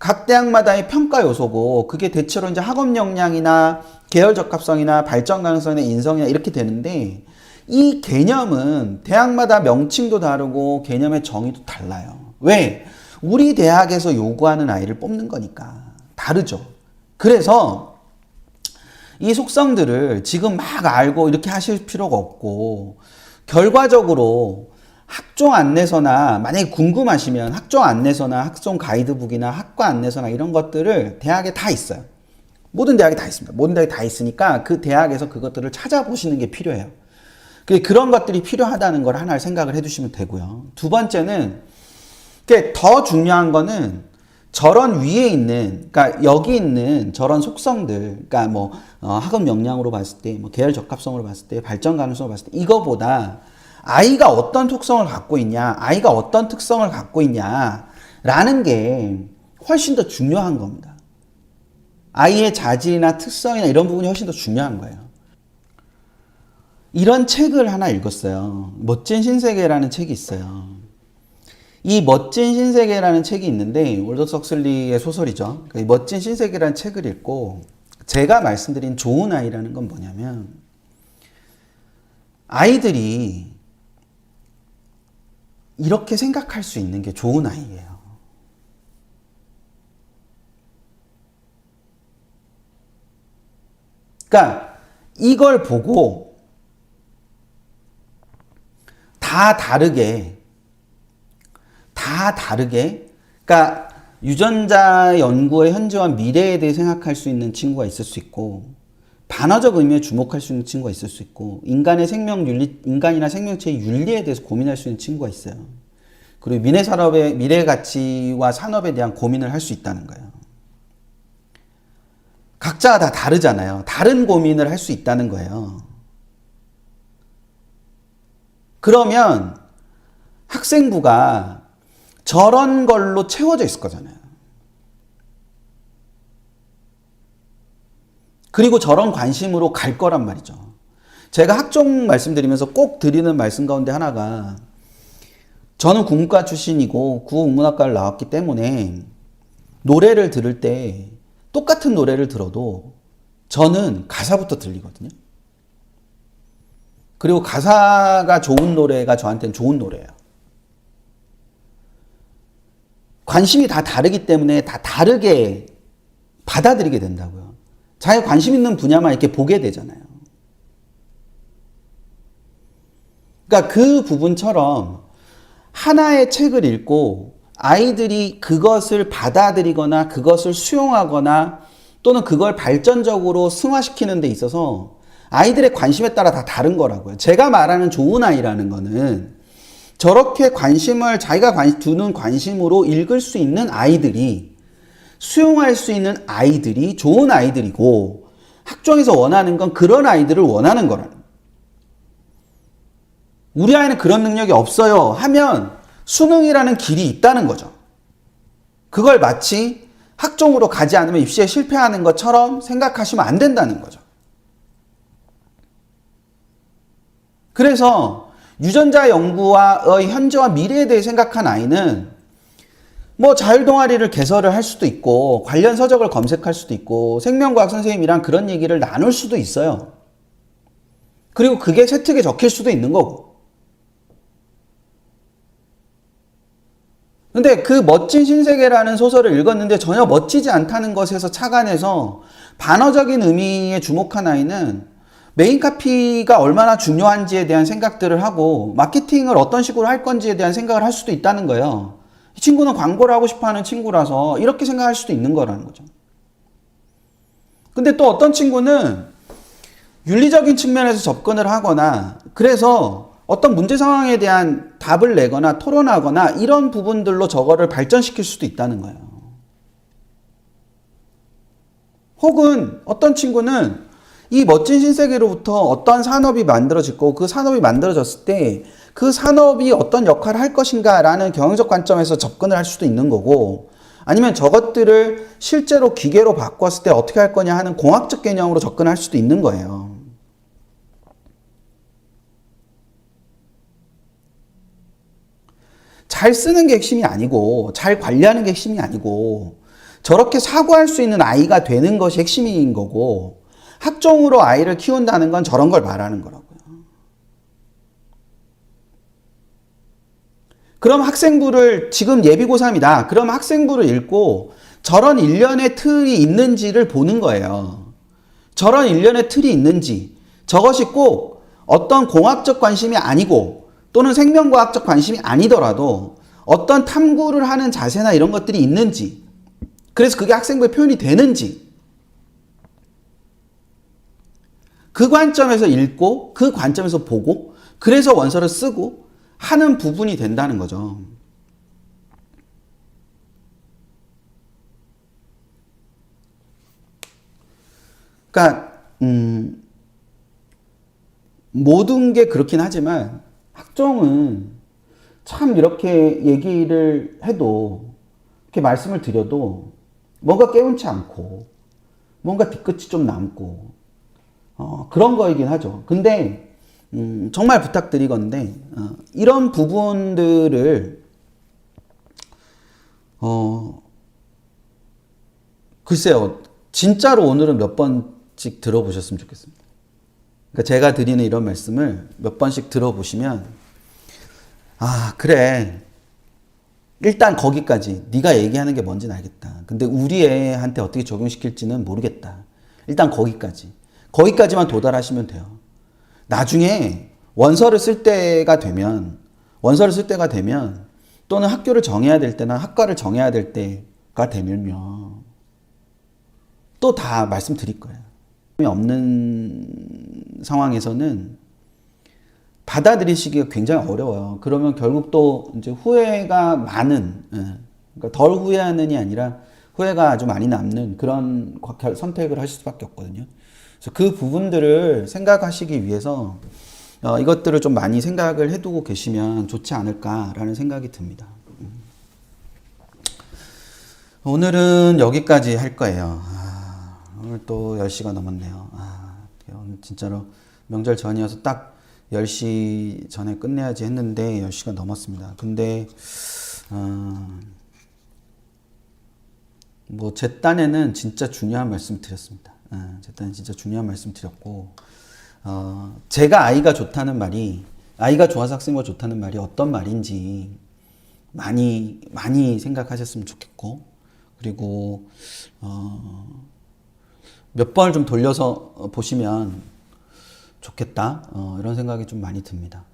각 대학마다의 평가 요소고 그게 대체로 이제 학업 역량이나 계열 적합성이나 발전 가능성이나 인성이나 이렇게 되는데 이 개념은 대학마다 명칭도 다르고 개념의 정의도 달라요. 왜? 우리 대학에서 요구하는 아이를 뽑는 거니까 다르죠. 그래서 이 속성들을 지금 막 알고 이렇게 하실 필요가 없고 결과적으로 학종 안내서나 만약에 궁금하시면 학종 안내서나 학종 가이드북이나 학과 안내서나 이런 것들을 대학에 다 있어요. 모든 대학에 다 있습니다. 모든 대학에 다 있으니까 그 대학에서 그것들을 찾아보시는 게 필요해요. 그런 것들이 필요하다는 걸 하나 생각을 해두시면 되고요. 두 번째는 더 중요한 거는 저런 위에 있는, 그러니까 여기 있는 저런 속성들, 그러니까 뭐 학업 역량으로 봤을 때, 뭐 계열 적합성으로 봤을 때, 발전 가능성으로 봤을 때, 이거보다 아이가 어떤 속성을 갖고 있냐, 아이가 어떤 특성을 갖고 있냐라는 게 훨씬 더 중요한 겁니다. 아이의 자질이나 특성이나 이런 부분이 훨씬 더 중요한 거예요. 이런 책을 하나 읽었어요. 멋진 신세계라는 책이 있어요. 이 멋진 신세계라는 책이 있는데 올더스 헉슬리의 소설이죠. 이 멋진 신세계라는 책을 읽고 제가 말씀드린 좋은 아이라는 건 뭐냐면 아이들이 이렇게 생각할 수 있는 게 좋은 아이예요. 그러니까 이걸 보고 다 다르게 그러니까 유전자 연구의 현재와 미래에 대해 생각할 수 있는 친구가 있을 수 있고 반어적 의미에 주목할 수 있는 친구가 있을 수 있고 인간의 생명 윤리, 인간이나 생명체의 윤리에 대해서 고민할 수 있는 친구가 있어요. 그리고 미래 가치와 산업에 대한 고민을 할 수 있다는 거예요. 각자가 다 다르잖아요. 다른 고민을 할 수 있다는 거예요. 그러면 학생부가 저런 걸로 채워져 있을 거잖아요. 그리고 저런 관심으로 갈 거란 말이죠. 제가 학종 말씀드리면서 꼭 드리는 말씀 가운데 하나가 저는 국문과 출신이고 국문학과를 나왔기 때문에 노래를 들을 때 똑같은 노래를 들어도 저는 가사부터 들리거든요. 그리고 가사가 좋은 노래가 저한테는 좋은 노래예요. 관심이 다 다르기 때문에 다 다르게 받아들이게 된다고요. 자기 관심 있는 분야만 이렇게 보게 되잖아요. 그러니까 그 부분처럼 하나의 책을 읽고 아이들이 그것을 받아들이거나 그것을 수용하거나 또는 그걸 발전적으로 승화시키는 데 있어서 아이들의 관심에 따라 다 다른 거라고요. 제가 말하는 좋은 아이라는 거는 저렇게 관심을 자기가 두는 관심으로 읽을 수 있는 아이들이 수용할 수 있는 아이들이 좋은 아이들이고 학종에서 원하는 건 그런 아이들을 원하는 거라는 거예요. 우리 아이는 그런 능력이 없어요 하면 수능이라는 길이 있다는 거죠. 그걸 마치 학종으로 가지 않으면 입시에 실패하는 것처럼 생각하시면 안 된다는 거죠. 그래서 유전자 연구와의 현재와 미래에 대해 생각한 아이는 뭐 자율동아리를 개설을 할 수도 있고 관련 서적을 검색할 수도 있고 생명과학 선생님이랑 그런 얘기를 나눌 수도 있어요. 그리고 그게 세특에 적힐 수도 있는 거고. 근데 그 멋진 신세계라는 소설을 읽었는데 전혀 멋지지 않다는 것에서 착안해서 반어적인 의미에 주목한 아이는 메인 카피가 얼마나 중요한지에 대한 생각들을 하고 마케팅을 어떤 식으로 할 건지에 대한 생각을 할 수도 있다는 거예요. 이 친구는 광고를 하고 싶어하는 친구라서 이렇게 생각할 수도 있는 거라는 거죠. 근데 또 어떤 친구는 윤리적인 측면에서 접근을 하거나 그래서 어떤 문제 상황에 대한 답을 내거나 토론하거나 이런 부분들로 저거를 발전시킬 수도 있다는 거예요. 혹은 어떤 친구는 이 멋진 신세계로부터 어떤 산업이 만들어지고 그 산업이 만들어졌을 때 그 산업이 어떤 역할을 할 것인가 라는 경영적 관점에서 접근을 할 수도 있는 거고 아니면 저것들을 실제로 기계로 바꿨을 때 어떻게 할 거냐 하는 공학적 개념으로 접근할 수도 있는 거예요. 잘 쓰는 게 핵심이 아니고 잘 관리하는 게 핵심이 아니고 저렇게 사고할 수 있는 아이가 되는 것이 핵심인 거고, 학종으로 아이를 키운다는 건 저런 걸 말하는 거라고요. 그럼 학생부를, 지금 예비고3이다. 그럼 학생부를 읽고 저런 일련의 틀이 있는지를 보는 거예요. 저런 일련의 틀이 있는지, 저것이 꼭 어떤 공학적 관심이 아니고 또는 생명과학적 관심이 아니더라도 어떤 탐구를 하는 자세나 이런 것들이 있는지, 그래서 그게 학생부에 표현이 되는지, 그 관점에서 읽고 그 관점에서 보고 그래서 원서를 쓰고 하는 부분이 된다는 거죠. 그러니까 모든 게 그렇긴 하지만 학종은 참 이렇게 얘기를 해도, 이렇게 말씀을 드려도 뭔가 깨운치 않고 뭔가 뒤끝이 좀 남고 그런 거이긴 하죠. 근데 정말 부탁드리건데 이런 부분들을 글쎄요, 진짜로 오늘은 몇 번씩 들어보셨으면 좋겠습니다. 그러니까 제가 드리는 이런 말씀을 몇 번씩 들어보시면, 아, 그래, 일단 거기까지 네가 얘기하는 게 뭔지는 알겠다. 근데 우리 애한테 어떻게 적용시킬지는 모르겠다. 일단 거기까지만 도달하시면 돼요. 나중에 원서를 쓸 때가 되면 또는 학교를 정해야 될 때나 학과를 정해야 될 때가 되면요, 또 다 말씀드릴 거예요. 없는 상황에서는 받아들이시기가 굉장히 어려워요. 그러면 결국 또 이제 후회가 많은, 그러니까 덜 후회하는이 아니라 후회가 아주 많이 남는 그런 선택을 하실 수밖에 없거든요. 그래서 그 부분들을 생각하시기 위해서 이것들을 좀 많이 생각을 해두고 계시면 좋지 않을까라는 생각이 듭니다. 오늘은 여기까지 할 거예요. 오늘 또 10시가 넘었네요. 오늘 진짜로 명절 전이어서 딱 10시 전에 끝내야지 했는데 10시가 넘었습니다. 근데 뭐 제 딴에는 진짜 중요한 말씀 드렸습니다. 제 딴에 진짜 중요한 말씀 드렸고, 제가 아이가 좋다는 말이, 아이가 좋아서 학생부가 좋다는 말이 어떤 말인지 많이 생각하셨으면 좋겠고, 그리고 몇 번을 좀 돌려서 보시면 좋겠다, 이런 생각이 좀 많이 듭니다.